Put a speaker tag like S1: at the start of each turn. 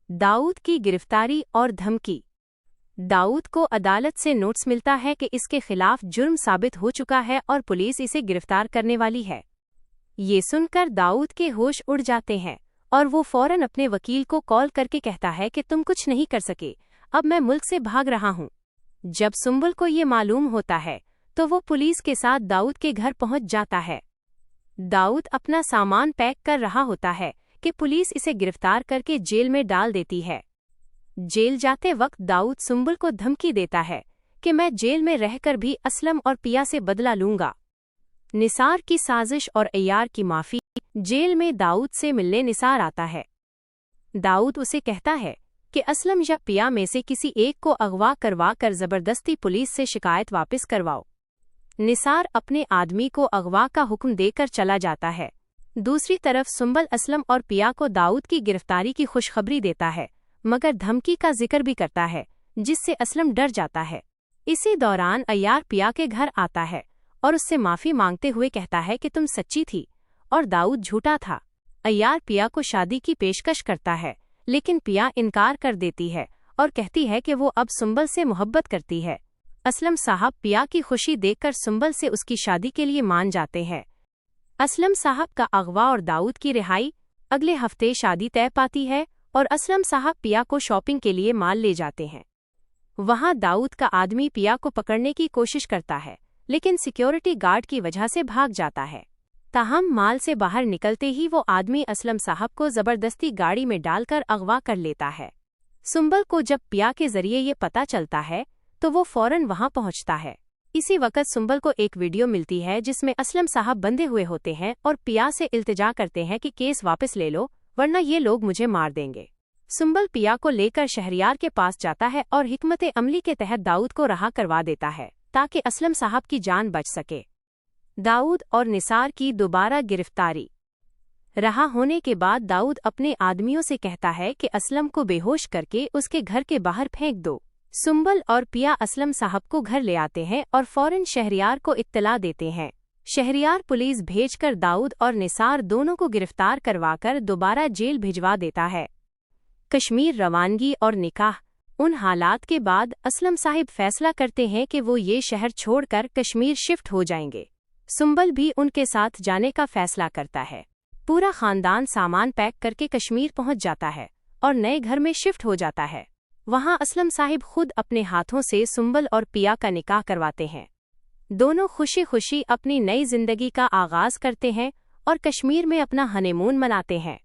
S1: दाऊद की गिरफ्तारी और धमकी। दाऊद को अदालत से नोटिस मिलता है कि इसके खिलाफ जुर्म साबित हो चुका है और पुलिस इसे गिरफ्तार करने वाली है। ये सुनकर दाऊद के होश उड़ जाते हैं और वो फौरन अपने वकील को कॉल करके कहता है कि तुम कुछ नहीं कर सके, अब मैं मुल्क से भाग रहा हूँ। जब सुंबल को ये मालूम होता है तो वो पुलिस के साथ दाऊद के घर पहुंच जाता है। दाऊद अपना सामान पैक कर रहा होता है कि पुलिस इसे गिरफ्तार करके जेल में डाल देती है। जेल जाते वक्त दाऊद सुंबल को धमकी देता है कि मैं जेल में रहकर भी असलम और पिया से बदला लूंगा। निसार की साजिश और अय्यार की माफी। जेल में दाऊद से मिलने निसार आता है। दाऊद उसे कहता है कि असलम या पिया में से किसी एक को अगवा करवा कर जबरदस्ती पुलिस से शिकायत वापस करवाओ। निसार अपने आदमी को अगवा का हुक्म देकर चला जाता है। दूसरी तरफ सुंबल असलम और पिया को दाऊद की गिरफ्तारी की खुशखबरी देता है, मगर धमकी का जिक्र भी करता है, जिससे असलम डर जाता है। इसी दौरान अय्यार पिया के घर आता है और उससे माफी मांगते हुए कहता है कि तुम सच्ची थी और दाऊद झूठा था। अय्यार पिया को शादी की पेशकश करता है, लेकिन पिया इनकार कर देती है और कहती है कि वो अब सुंबल से मोहब्बत करती है। असलम साहब पिया की खुशी देखकर सुंबल से उसकी शादी के लिए मान जाते हैं। असलम साहब का अगवा और दाऊद की रिहाई। अगले हफ्ते शादी तय पाती है और असलम साहब पिया को शॉपिंग के लिए माल ले जाते हैं। वहां दाऊद का आदमी पिया को पकड़ने की कोशिश करता है, लेकिन सिक्योरिटी गार्ड की वजह से भाग जाता है। ताहम माल से बाहर निकलते ही वो आदमी असलम साहब को जबरदस्ती गाड़ी में डालकर अगवा कर लेता है। सुंबल को जब पिया के जरिए ये पता चलता है तो वो फौरन वहां पहुंचता है। इसी वक्त सुंबल को एक वीडियो मिलती है जिसमें असलम साहब बंधे हुए होते हैं और पिया से इल्तिजा करते हैं कि केस वापस ले लो, वरना ये लोग मुझे मार देंगे। सुंबल पिया को लेकर शहरियार के पास जाता है और हिकमत अमली के तहत दाऊद को रहा करवा देता है ताकि असलम साहब की जान बच सके। दाऊद और निसार की दोबारा गिरफ्तारी। रहा होने के बाद दाऊद अपने आदमियों से कहता है कि असलम को बेहोश करके उसके घर के बाहर फेंक दो। सुंबल और पिया असलम साहब को घर ले आते हैं और फौरन शहरियार को इत्तला देते हैं। शहरियार पुलिस भेजकर दाऊद और निसार दोनों को गिरफ्तार करवाकर दोबारा जेल भिजवा देता है। कश्मीर रवानगी और निकाह। उन हालात के बाद असलम साहिब फैसला करते हैं कि वो ये शहर छोड़कर कश्मीर शिफ्ट हो जाएंगे। सुंबल भी उनके साथ जाने का फैसला करता है। पूरा खानदान सामान पैक करके कश्मीर पहुंच जाता है और नए घर में शिफ्ट हो जाता है। वहां असलम साहिब खुद अपने हाथों से सुंबल और पिया का निकाह करवाते हैं। दोनों खुशी खुशी अपनी नई जिंदगी का आगाज करते हैं और कश्मीर में अपना हनीमून मनाते हैं।